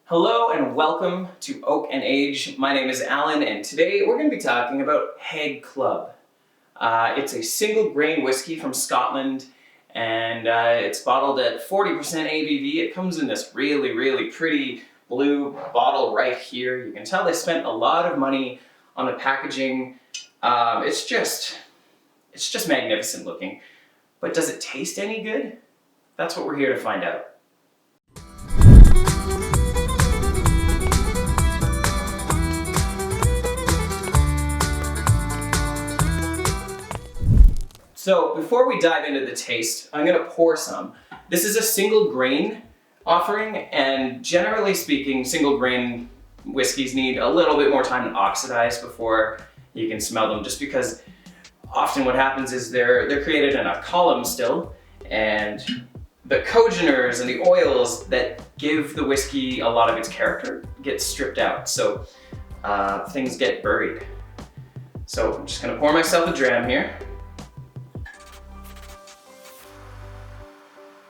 Hello and welcome to Oak and Age. My name is Alan and today we're going to be talking about Haig Club. It's a single grain whiskey from Scotland and it's bottled at 40% ABV. It comes in this really pretty blue bottle right here. You can tell they spent a lot of money on the packaging. It's just magnificent looking. But does it taste any good? That's what we're here to find out. So before we dive into the taste, I'm going to pour some. This is a single grain offering, and generally speaking, single grain whiskeys need a little bit more time to oxidize before you can smell them, just because often what happens is they're created in a column still, and the cogeners and the oils that give the whiskey a lot of its character get stripped out, so things get buried. So I'm just going to pour myself a dram here.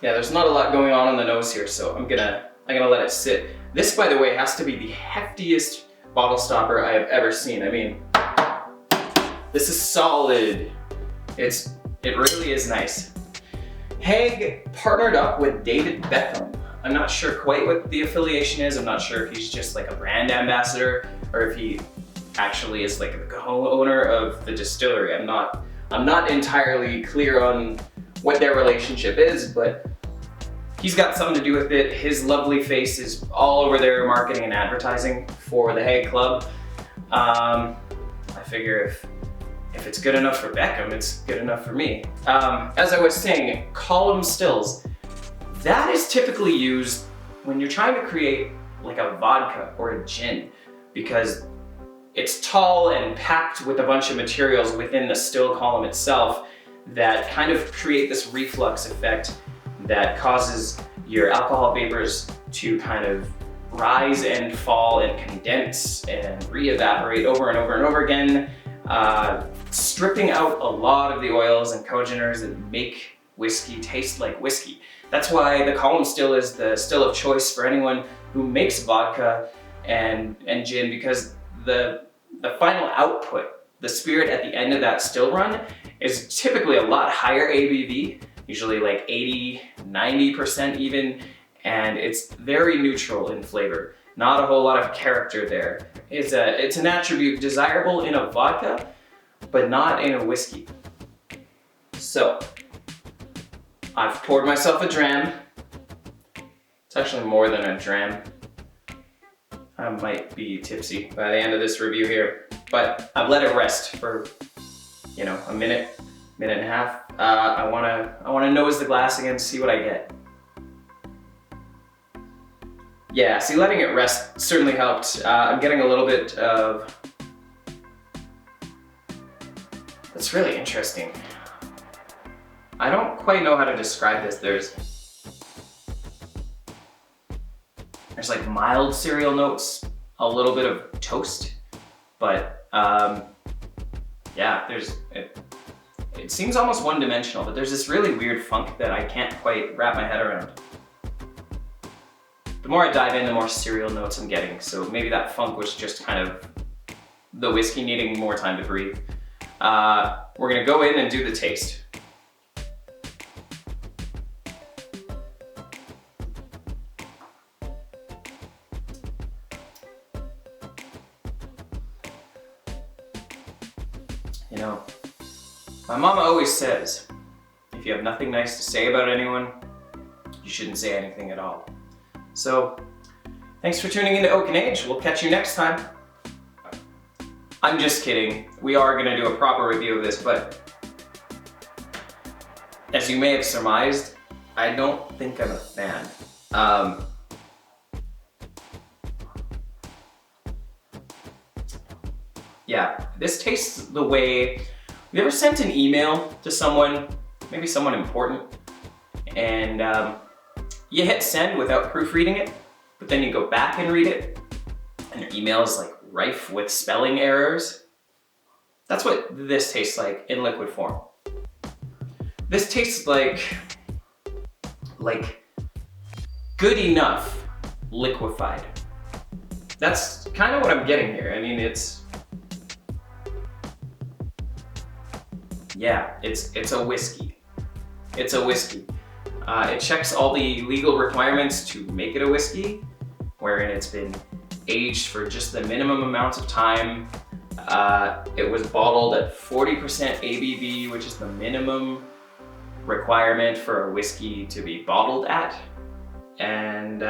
Yeah, there's not a lot going on the nose here, so I'm gonna let it sit. This, by the way, has to be the heftiest bottle stopper I have ever seen. I mean, this is solid. It really is nice. Haig partnered up with David Beckham. I'm not sure quite what the affiliation is. I'm not sure if he's just like a brand ambassador or if he actually is like the co-owner of the distillery. I'm not entirely clear on what their relationship is, but he's got something to do with it. His lovely face is all over their marketing and advertising for the Haig Club. I figure if it's good enough for Beckham, it's good enough for me. As I was saying, column stills, that is typically used when you're trying to create like a vodka or a gin, because it's tall and packed with a bunch of materials within the still column itself that kind of create this reflux effect that causes your alcohol vapors to kind of rise and fall and condense and re-evaporate over and over and over again, stripping out a lot of the oils and cogeners that make whiskey taste like whiskey. That's why the column still is the still of choice for anyone who makes vodka and gin, because the final output, the spirit at the end of that still run, is typically a lot higher ABV, usually like 80, 90% even, and it's very neutral in flavor. Not a whole lot of character there. It's an attribute desirable in a vodka, but not in a whiskey. So, I've poured myself a dram. It's actually more than a dram. I might be tipsy by the end of this review here, but I've let it rest for, a minute and a half. I wanna nose the glass again, see what I get. Yeah, see, letting it rest certainly helped. I'm getting a little bit of, that's really interesting. I don't quite know how to describe this. There's like mild cereal notes, a little bit of toast, but yeah, it seems almost one-dimensional, but there's this really weird funk that I can't quite wrap my head around. The more I dive in, the more cereal notes I'm getting, so maybe that funk was just kind of the whiskey needing more time to breathe. We're gonna go in and do the taste. My mama always says, if you have nothing nice to say about anyone, you shouldn't say anything at all. So, thanks for tuning into Oak and Age. We'll catch you next time. I'm just kidding. We are gonna do a proper review of this, but as you may have surmised, I don't think I'm a fan. Yeah, this tastes the way, you ever sent an email to someone, maybe someone important, and you hit send without proofreading it, but then you go back and read it, and your email is like rife with spelling errors? That's what this tastes like in liquid form. This tastes like good enough liquefied. that's kind of what I'm getting here. I mean, it's a whiskey. It's a whiskey. It checks all the legal requirements to make it a whiskey, wherein it's been aged for just the minimum amount of time. It was bottled at 40% ABV, which is the minimum requirement for a whiskey to be bottled at. And,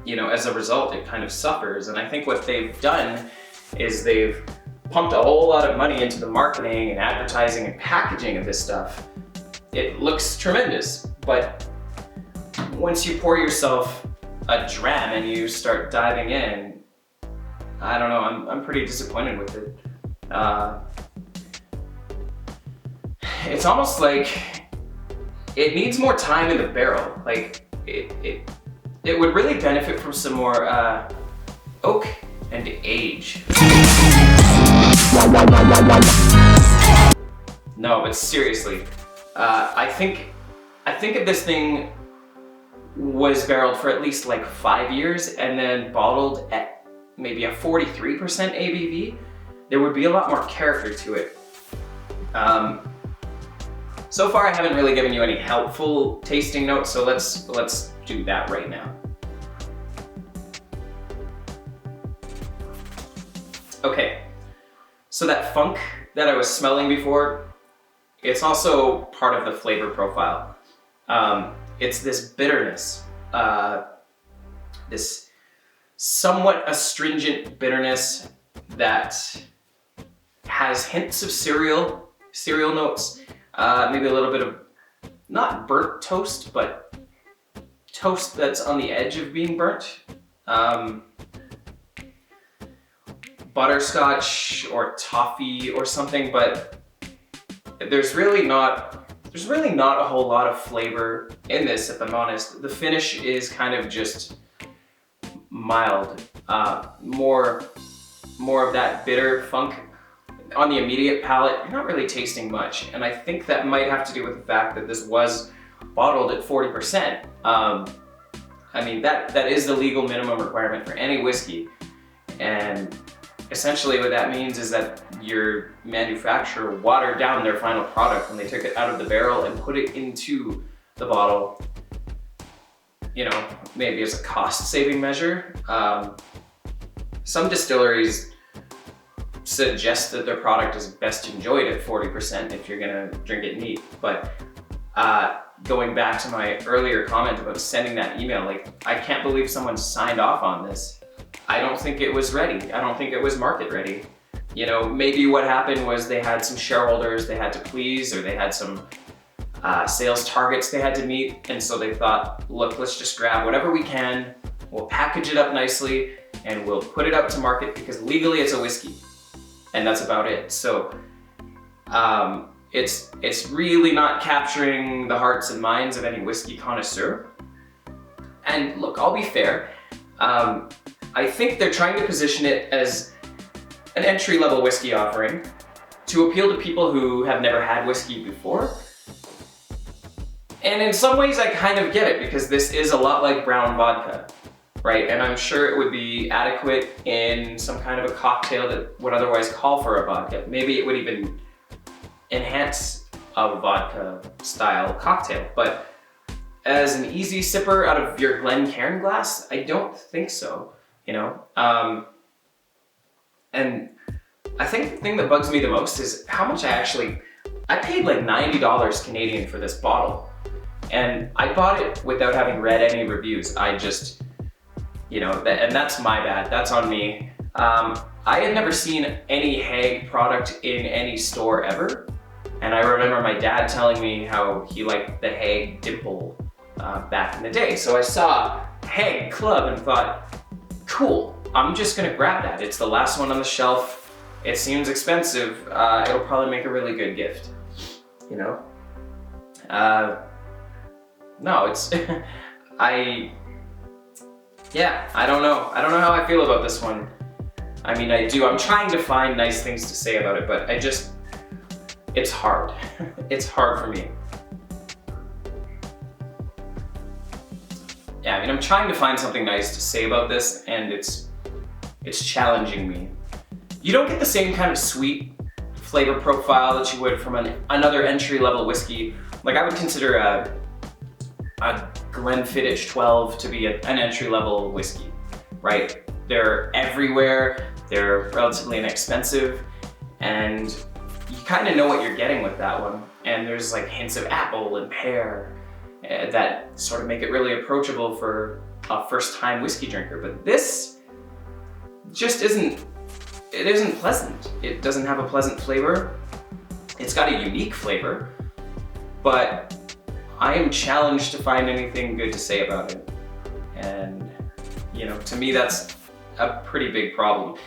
you know, as a result, it kind of suffers. And I think what they've done is they've pumped a whole lot of money into the marketing and advertising and packaging of this stuff. It looks tremendous, but once you pour yourself a dram and you start diving in, I don't know, I'm pretty disappointed with it. It's almost like it needs more time in the barrel. Like it would really benefit from some more oak and age. No, but seriously, I think if this thing was barreled for at least like 5 years and then bottled at maybe a 43% ABV, there would be a lot more character to it. So far I haven't really given you any helpful tasting notes, so let's do that right now. Okay, so that funk that I was smelling before, it's also part of the flavor profile. It's this bitterness, this somewhat astringent bitterness that has hints of cereal notes, maybe a little bit of, not burnt toast, but toast that's on the edge of being burnt. Butterscotch or toffee or something, but there's really not a whole lot of flavor in this, if I'm honest. The finish is kind of just mild, more of that bitter funk. On the immediate palate, you're not really tasting much, and I think that might have to do with the fact that this was bottled at 40%. I mean, that is the legal minimum requirement for any whiskey, and essentially what that means is that your manufacturer watered down their final product when they took it out of the barrel and put it into the bottle, you know, maybe as a cost-saving measure. Some distilleries suggest that their product is best enjoyed at 40% if you're gonna drink it neat, but going back to my earlier comment about sending that email, like, I can't believe someone signed off on this. I don't think it was ready. I don't think it was market ready. You know, maybe what happened was they had some shareholders they had to please, or they had some sales targets they had to meet, and so they thought, look, let's just grab whatever we can, we'll package it up nicely, and we'll put it out to market because legally it's a whiskey, and that's about it. So it's really not capturing the hearts and minds of any whiskey connoisseur. And look, I'll be fair. I think they're trying to position it as an entry-level whiskey offering to appeal to people who have never had whiskey before. And in some ways I kind of get it, because this is a lot like brown vodka, right? And I'm sure it would be adequate in some kind of a cocktail that would otherwise call for a vodka. Maybe it would even enhance a vodka style cocktail, but as an easy sipper out of your Glencairn glass, I don't think so, you know? And I think the thing that bugs me the most is how much I paid like $90 Canadian for this bottle. And I bought it without having read any reviews. I just, you know, and that's my bad, that's on me. I had never seen any Haig product in any store ever. And I remember my dad telling me how he liked the Haig Dimple back in the day. So I saw Haig Club and thought, cool, I'm just gonna grab that. It's the last one on the shelf. It seems expensive. It'll probably make a really good gift, you know? No, it's, I don't know. I don't know how I feel about this one. I mean, I'm trying to find nice things to say about it, but it's hard. It's hard for me. yeah, I mean, I'm trying to find something nice to say about this, and it's challenging me. You don't get the same kind of sweet flavor profile that you would from another entry-level whiskey. Like, I would consider a Glenfiddich 12 to be an entry-level whiskey, right? They're everywhere, they're relatively inexpensive, and you kind of know what you're getting with that one. And there's like hints of apple and pear that sort of make it really approachable for a first-time whiskey drinker. But this just isn't pleasant. It doesn't have a pleasant flavor. It's got a unique flavor, but I am challenged to find anything good to say about it. And, you know, to me, that's a pretty big problem.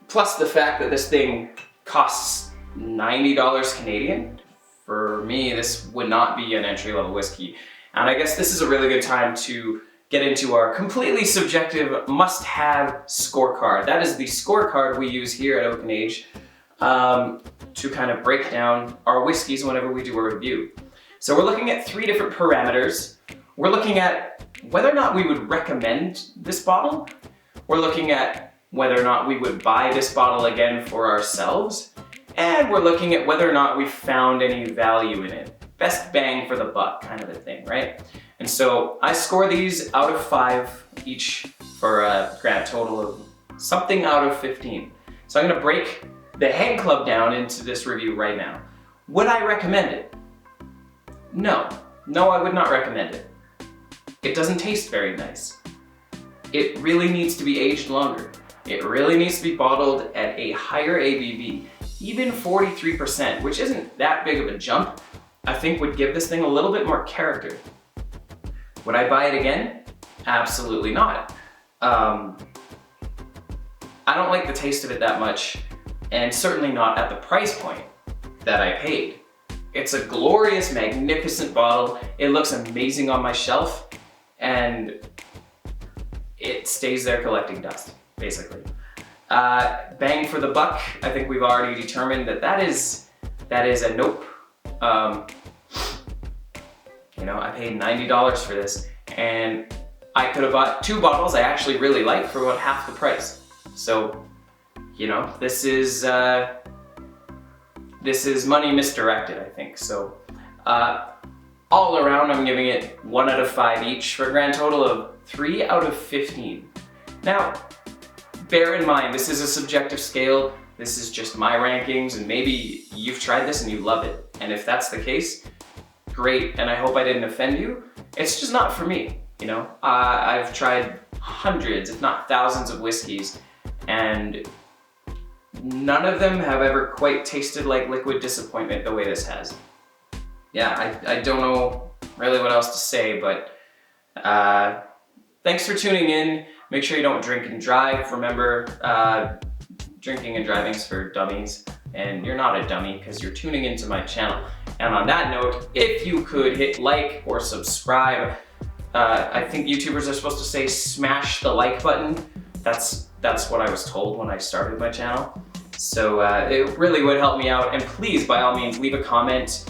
Plus the fact that this thing costs $90 Canadian. For me, this would not be an entry-level whiskey. And I guess this is a really good time to get into our completely subjective must-have scorecard. That is the scorecard we use here at Oak and Age to kind of break down our whiskeys whenever we do a review. So we're looking at 3 different parameters. We're looking at whether or not we would recommend this bottle. We're looking at whether or not we would buy this bottle again for ourselves. And we're looking at whether or not we found any value in it. Best bang for the buck kind of a thing, right? And so I score these out of 5 each for a grand total of something out of 15. So I'm gonna break the Haig Club down into this review right now. Would I recommend it? No, I would not recommend it. It doesn't taste very nice. It really needs to be aged longer. It really needs to be bottled at a higher ABV. Even 43%, which isn't that big of a jump, I think would give this thing a little bit more character. Would I buy it again? Absolutely not. I don't like the taste of it that much, and certainly not at the price point that I paid. It's a glorious, magnificent bottle. It looks amazing on my shelf, and it stays there collecting dust, basically. Bang for the buck, I think we've already determined that is a nope. You know, I paid $90 for this, and I could have bought 2 bottles I actually really like for about half the price. So, you know, this is money misdirected, I think. So, all around, I'm giving it 1 out of 5 each for a grand total of 3 out of 15. Now, bear in mind, this is a subjective scale. This is just my rankings, and maybe you've tried this and you love it. And if that's the case, great, and I hope I didn't offend you. It's just not for me, you know? I've tried hundreds, if not thousands of whiskeys, and none of them have ever quite tasted like liquid disappointment the way this has. Yeah, I don't know really what else to say, but thanks for tuning in. Make sure you don't drink and drive. Remember, drinking and driving is for dummies, and you're not a dummy because you're tuning into my channel. And on that note, if you could hit like or subscribe, I think YouTubers are supposed to say smash the like button. That's what I was told when I started my channel. So it really would help me out. And please, by all means, leave a comment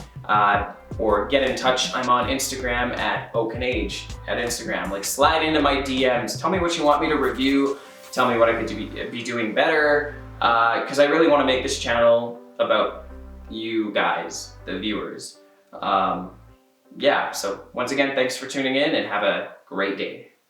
or get in touch. I'm on Instagram at Oak and Age at Instagram. Like, slide into my DMs. Tell me what you want me to review. Tell me what I could be doing better. Because I really want to make this channel about you guys, the viewers. Yeah, so once again, thanks for tuning in and have a great day.